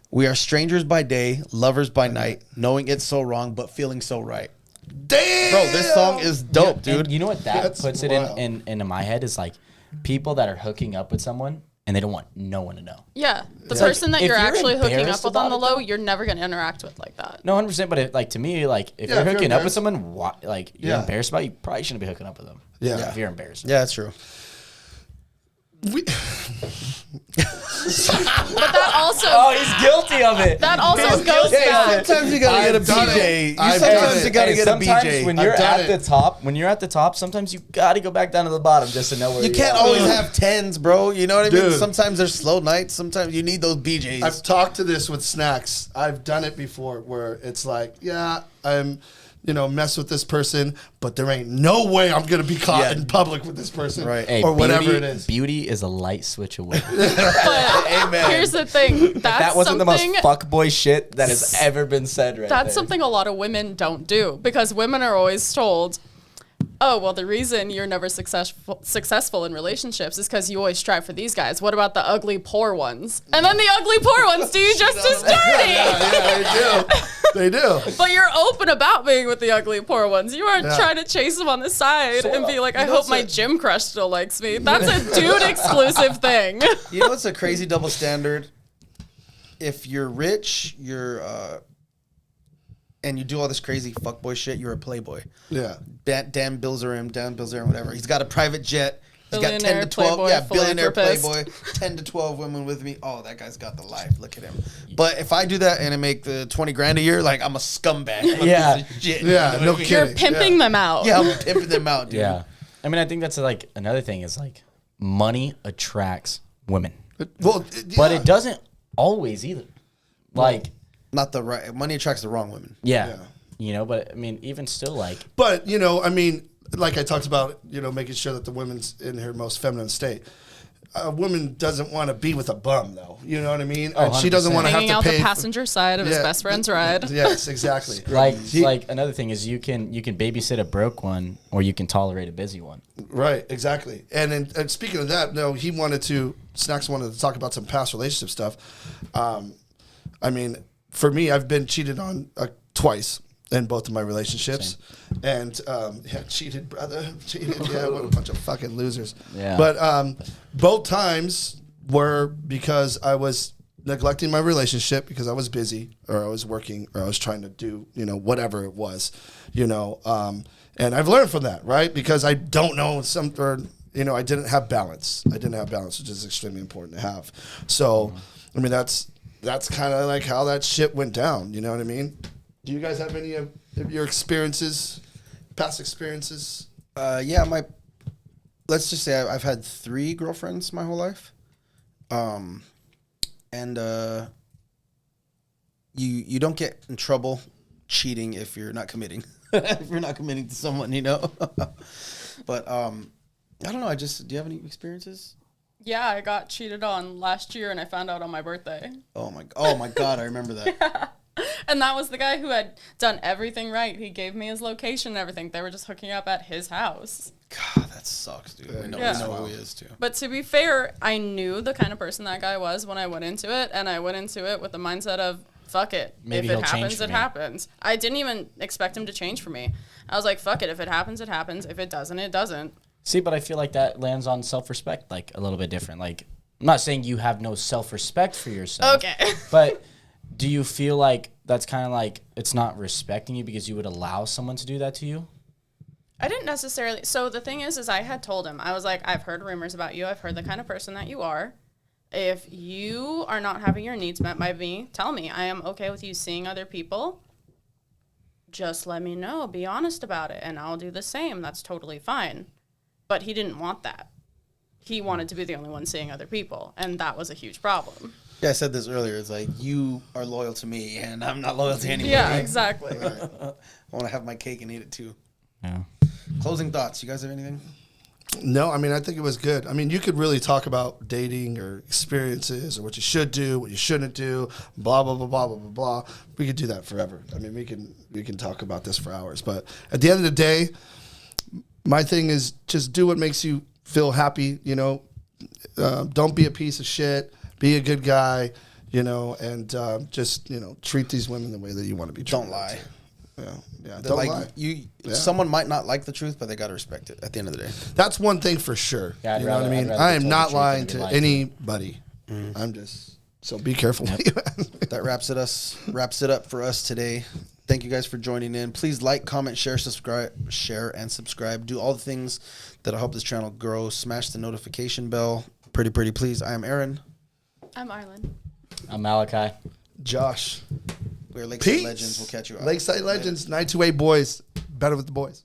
We are strangers by day, lovers by night, knowing it's so wrong, but feeling so right. Damn. Bro, this song is dope, And dude. you know what that That's puts it wild. into my head is like people that are hooking up with someone and they don't want no one to know. Yeah. The It's person like, that if you're you're actually hooking up embarrassed with on the about it, low, you're never going to interact with like that. No, 100%. But like to me, like if Yeah, you're if you're hooking up with embarrassed. someone, like you're Yeah. embarrassed about, it, you probably shouldn't be hooking up with them. Yeah. If you're embarrassed. Yeah, that's true. We, But that also he's guilty of it. that also He's goes guilty back. of it. Sometimes you gotta get a I've done BJ. it. I've Sometimes done you it. gotta Hey, get a sometimes BJ. when you're I've done at the top, sometimes you gotta go back down to the bottom just to know where You can't at. always have 10s, bro. You know what I mean? Dude. Sometimes there's slow nights. Sometimes you need those BJs. I've talked to this with Snacks. I've done it before where it's like, yeah, I'm, mess with this person, but there ain't no way I'm going to be caught in public with this person. Right. Hey, or whatever beauty, it is. Beauty is a light switch away. But Amen. here's the thing. That's That wasn't the most something. fuckboy shit that has ever been said right That's there. something a lot of women don't do because women are always told, oh, well, the reason you're never successful in relationships is because you always strive for these guys. What about the ugly, poor ones? And then the ugly, poor ones do you just as dirty. Yeah, they do. But you're open about being with the ugly, poor ones. You aren't trying to chase them on the side and be like, I hope my gym crush still likes me. That's a dude exclusive thing. You know what's a crazy double standard? If you're rich, and you do all this crazy fuckboy shit, you're a playboy. Yeah. Dan Bilzerian, whatever. He's got a private jet. He's got 10 Billionaire, to 12. playboy, Yeah, billionaire philanthropist. playboy. 10 to 12 women with me. Oh, that guy's got the life. Look at him. But if I do that and I make the 20 grand a year, like I'm a scumbag. I'm a Yeah. piece of shit. Yeah, You know no what I mean? kidding. You're pimping them out. Yeah, I'm pimping them out, dude. Yeah. I mean, I think that's like another thing is like money attracts women. Well, But it doesn't always either. Like, Not the right. Money attracts the wrong women. yeah. But I mean, even still, like, But, like I talked about, making sure that the woman's in her most feminine state. A woman doesn't want to be with a bum, though. You know what I mean? And she doesn't 100%. want to have Hanging to out pay. the passenger side of his Yeah. best friend's ride. Yes, exactly. like another thing is you can babysit a broke one or you can tolerate a busy one. Right, exactly. And speaking of that, no, Snacks wanted to talk about some past relationship stuff. I mean, for me, I've been cheated on twice in both of my relationships. And, cheated, brother. Cheated, yeah, what a bunch of fucking losers. Yeah. But both times were because I was neglecting my relationship because I was busy or I was working or I was trying to do, whatever it was, and I've learned from that, right? Because I don't know I didn't have balance. Which is extremely important to have. So, I mean, that's kind of like how that shit went down. You know what I mean? Do you guys have any of your past experiences? Yeah, let's just say I've had 3 girlfriends my whole life. And you don't get in trouble cheating if you're not committing. If you're not committing to someone, But I don't know. Do you have any experiences? Yeah, I got cheated on last year and I found out on my birthday. Oh my God, I remember that. And that was the guy who had done everything right. He gave me his location and everything. They were just hooking up at his house. God, that sucks, dude. We know who he is too. But to be fair, I knew the kind of person that guy was when I went into it, and I went into it with the mindset of, fuck it. Maybe if he'll it change happens, for it me. happens. I didn't even expect him to change for me. I was like, fuck it. If it happens, it happens. If it doesn't, it doesn't. See, but I feel like that lands on self-respect, like a little bit different. Like, I'm not saying you have no self-respect for yourself. Okay. But do you feel like that's kind of like it's not respecting you because you would allow someone to do that to you? I didn't necessarily. So the thing is I had told him, I was like, I've heard rumors about you. I've heard the kind of person that you are. If you are not having your needs met by me, tell me. I am okay with you seeing other people. Just let me know. Be honest about it, and I'll do the same. That's totally fine. But he didn't want that. He wanted to be the only one seeing other people, and that was a huge problem. Yeah, I said this earlier. It's like you are loyal to me, and I'm not loyal to anyone. Yeah, exactly. I want to have my cake and eat it too. Yeah. Closing thoughts. You guys have anything? No, I mean, I think it was good. I mean, you could really talk about dating or experiences or what you should do, what you shouldn't do, blah, blah, blah, blah, blah, blah, blah. We could do that forever. I mean, we can talk about this for hours. But at the end of the day, my thing is just do what makes you feel happy, don't be a piece of shit, be a good guy, and just, treat these women the way that you want to be treated. Don't lie. Yeah, don't lie. Someone might not like the truth, but they got to respect it at the end of the day. That's one thing for sure. Yeah, you know what I mean? I'd rather I be am told not the truth lying than be to lied to. anybody. I'm just, so be careful. That wraps it up for us today. Thank you guys for joining in. Please like, comment, share, and subscribe. Do all the things that'll help this channel grow. Smash the notification bell. Pretty please. I am Aaron. I'm Arlen. I'm Malachi. Josh. We're Lakeside Peace. Legends. We'll catch you out. Lakeside Legends, 928 boys. Better with the boys.